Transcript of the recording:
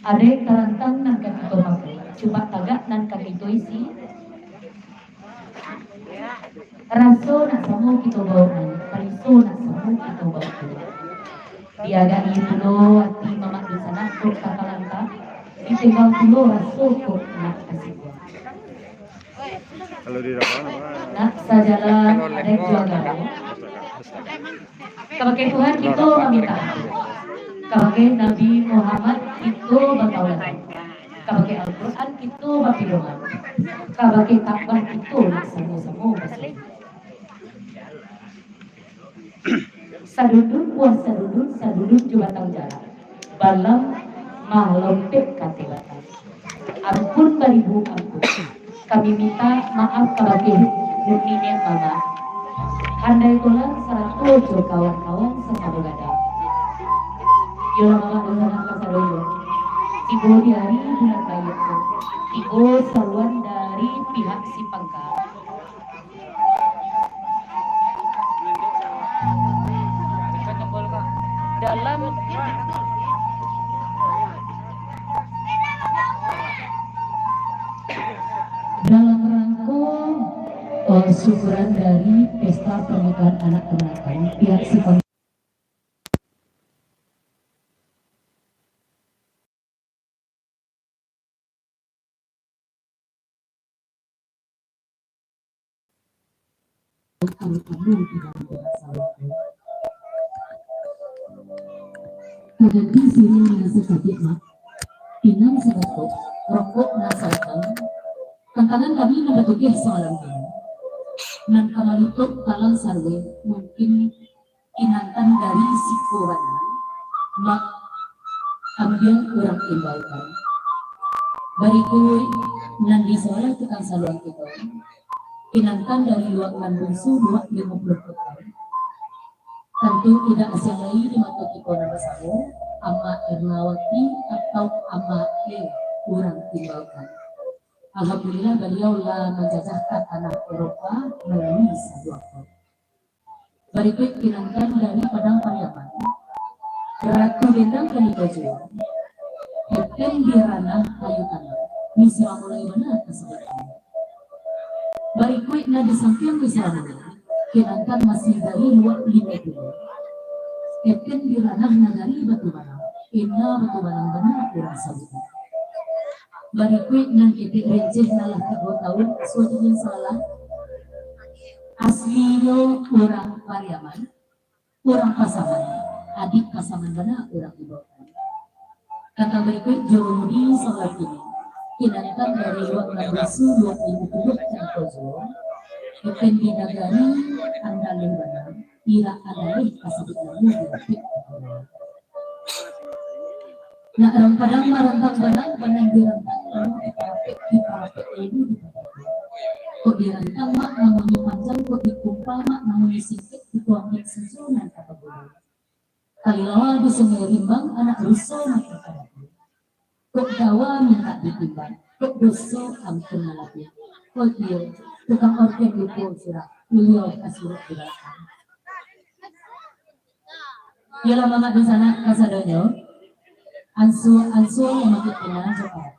Ade karantang nan kakito maku, coba tagak nan kakito isi. Raso nak samu kita bawa, pariso nak samu kita bawa. Diaga itu hati mama di sana kok kakalangka, ditinggal dulu raso kok nak kasih. Kalau di depan Nak sajalan ada juaga. Kebagai Tuhan itu meminta. Kebagai Nabi Muhammad itu bertaulan. Kebagai Al-Quran itu berfirman. Kebagai Ka'bah itu semua. Sadudun juga tahu jalan. Balam mahlompek katibatan. Ampun beribu ampun. Kami minta maaf kebagai Nurninya Mama. Handai tulang 100 kawan-kawan sama bergada. Yola mama dosa kasadoyo. Ibu dari bulan kayu. Ibu seruan dari pihak si pangkal. Dalam rangkung syukuran dari pesta pernikahan anak kenakan pihak si pangkal. Kagati sini nasa sakit mak, pinang sebatuk, rokok nasa utang, tantangan kami membentuknya semalam ini. Nan kamalutok talang sarwe mungkin inantan dari sikuwana, mak ambil orang imbaukan. Barikui nan di sekolah tukang saluang kita, inantan dari luar Bandungsu 250 tahun. Tentu tidak asing lagi di mata kita nama saya, Ama Ernawati atau Ama E kurang tinggalkan. Alhamdulillah beliau lah menjajahkan tanah Eropa melalui sebuah kota. Berikut pinangkan dari Padang Pariaman. Ratu Bintang Kanikajuan. Heten di ranah kayu tanah. Misra mulai benar kesempatan. Berikut na di samping misra mulai. Kinangkan masih dari luar 5 kilo. Eken di ranah nagari batu barang. Ina batu barang benar kurang sabutan. Berikut nan kita renceh nalah 3 tahun suatu yang salah. Aslinya orang Pariaman, orang Pasaman, adik Pasaman benar orang Ibokan. Kata berikut Jomudi salat ini. Kinangkan dari luar Nabisu 20 dan Kozo. Bukan di negara Andalin benar, ira adalih kasabut lalu berarti. Nah, orang Padang merantang benang dirantang lalu diparapek ini. Kok dirantang mak namanya panjang, kok dikumpal mak namanya singkit, dituangin susunan kata bodoh. Kali lawa bisa merimbang anak rusuh mak kata. Kok dawa minta ditimbang, kok dosa ampun malapnya. Kok dia tukang organ itu surat beliau kasurat gerakan. Yalah mama di sana kasadonyo, ansu yang makin kenal coba.